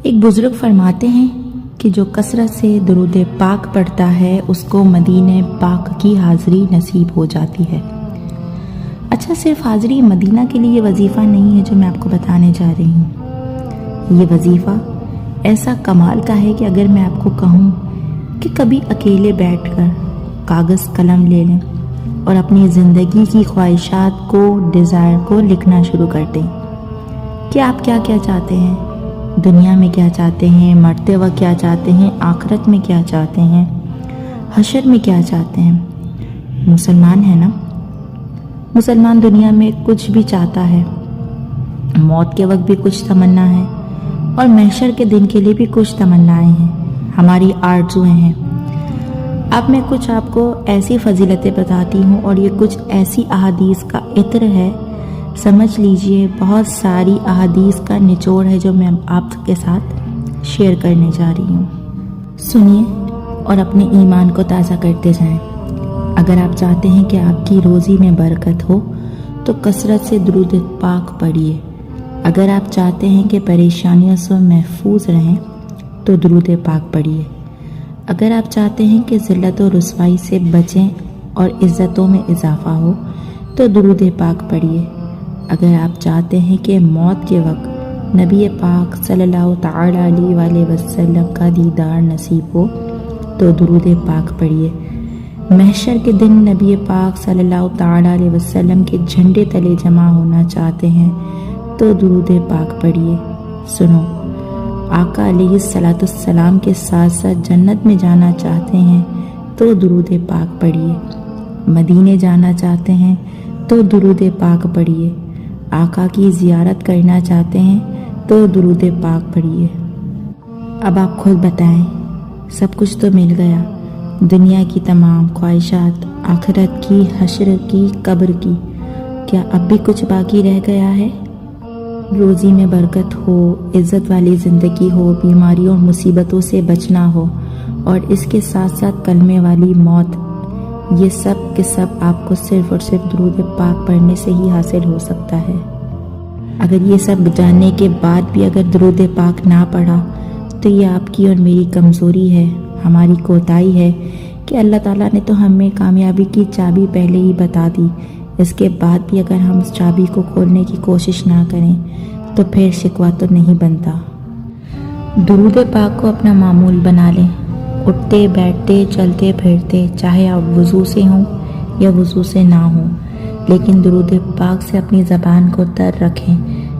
ایک بزرگ فرماتے ہیں کہ جو کثرت سے درود پاک پڑھتا ہے اس کو مدینہ پاک کی حاضری نصیب ہو جاتی ہے۔ اچھا، صرف حاضری مدینہ کے لیے یہ وظیفہ نہیں ہے جو میں آپ کو بتانے جا رہی ہوں۔ یہ وظیفہ ایسا کمال کا ہے کہ اگر میں آپ کو کہوں کہ کبھی اکیلے بیٹھ کر کاغذ قلم لے لیں اور اپنی زندگی کی خواہشات کو، ڈیزائر کو لکھنا شروع کر دیں کہ آپ کیا کیا چاہتے ہیں، دنیا میں کیا چاہتے ہیں، مرتے وقت کیا چاہتے ہیں، آخرت میں کیا چاہتے ہیں، حشر میں کیا چاہتے ہیں۔ مسلمان ہے نا، مسلمان دنیا میں کچھ بھی چاہتا ہے، موت کے وقت بھی کچھ تمنا ہے اور محشر کے دن کے لیے بھی کچھ تمنائیں ہیں، ہماری آرزویں ہیں۔ اب میں کچھ آپ کو ایسی فضیلتیں بتاتی ہوں اور یہ کچھ ایسی احادیث کا عطر ہے، سمجھ لیجئے بہت ساری احادیث کا نچوڑ ہے جو میں آپ کے ساتھ شیئر کرنے جا رہی ہوں۔ سنیے اور اپنے ایمان کو تازہ کرتے جائیں۔ اگر آپ چاہتے ہیں کہ آپ کی روزی میں برکت ہو تو کثرت سے درود پاک پڑھیے۔ اگر آپ چاہتے ہیں کہ پریشانیوں سے محفوظ رہیں تو درود پاک پڑھیے۔ اگر آپ چاہتے ہیں کہ ذلت و رسوائی سے بچیں اور عزتوں میں اضافہ ہو تو درود پاک پڑھیے۔ اگر آپ چاہتے ہیں کہ موت کے وقت نبی پاک صلی اللہ تعالی علیہ وآلہ وسلم کا دیدار نصیب ہو تو درود پاک پڑھیے۔ محشر کے دن نبی پاک صلی اللہ تعالی علیہ وسلم کے جھنڈے تلے جمع ہونا چاہتے ہیں تو درود پاک پڑھیے۔ سنو، آقا علیہ السلام کے ساتھ ساتھ جنت میں جانا چاہتے ہیں تو درود پاک پڑھیے۔ مدینے جانا چاہتے ہیں تو درود پاک پڑھیے۔ آقا کی زیارت کرنا چاہتے ہیں تو درود پاک پڑھیے۔ اب آپ خود بتائیں، سب کچھ تو مل گیا، دنیا کی تمام خواہشات، آخرت کی، حشر کی، قبر کی، کیا اب بھی کچھ باقی رہ گیا ہے؟ روزی میں برکت ہو، عزت والی زندگی ہو، بیماریوں اور مصیبتوں سے بچنا ہو اور اس کے ساتھ ساتھ کلمے والی موت، یہ سب کے سب آپ کو صرف اور صرف درود پاک پڑھنے سے ہی حاصل ہو سکتا ہے۔ اگر یہ سب جاننے کے بعد بھی اگر درود پاک نہ پڑھا تو یہ آپ کی اور میری کمزوری ہے، ہماری کوتاہی ہے کہ اللہ تعالیٰ نے تو ہمیں کامیابی کی چابی پہلے ہی بتا دی، اس کے بعد بھی اگر ہم اس چابی کو کھولنے کی کوشش نہ کریں تو پھر شکوہ تو نہیں بنتا۔ درود پاک کو اپنا معمول بنا لیں، اٹھتے بیٹھتے چلتے پھرتے، چاہے آپ وضو سے ہوں یا وضو سے نہ ہوں، لیکن درود پاک سے اپنی زبان کو تر رکھیں،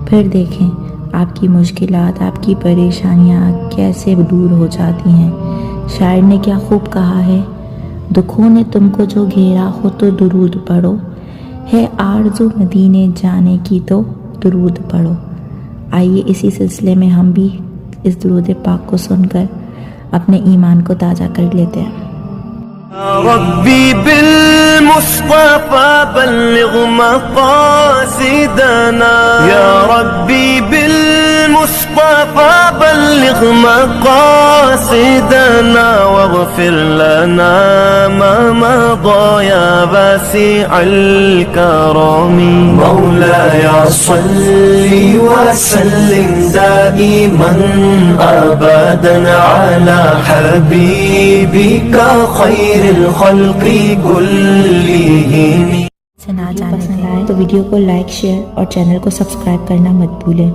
پھر دیکھیں آپ کی مشکلات، آپ کی پریشانیاں کیسے دور ہو جاتی ہیں۔ شاعر نے کیا خوب کہا ہے، دکھوں نے تم کو جو گھیرا ہو تو درود پڑھو، ہے آرزو مدینے جانے کی تو درود پڑھو۔ آئیے اسی سلسلے میں ہم بھی اس درود پاک کو سن کر اپنے ایمان کو تازہ کر لیتے ہیں۔ ربی بالمصطفى بلغ مقاصدنا، یا ربی بالمصطفى بلغ مقاصدنا واغفر لنا ما مضى یا واسع الكرم، مولاي صل وسلم دائما ابدا على حبيبك خیر الخلق كلهم۔ سے نہ جانے پسند آئے تو ویڈیو کو لائک، شیئر اور چینل کو سبسکرائب کرنا مت بھولیں۔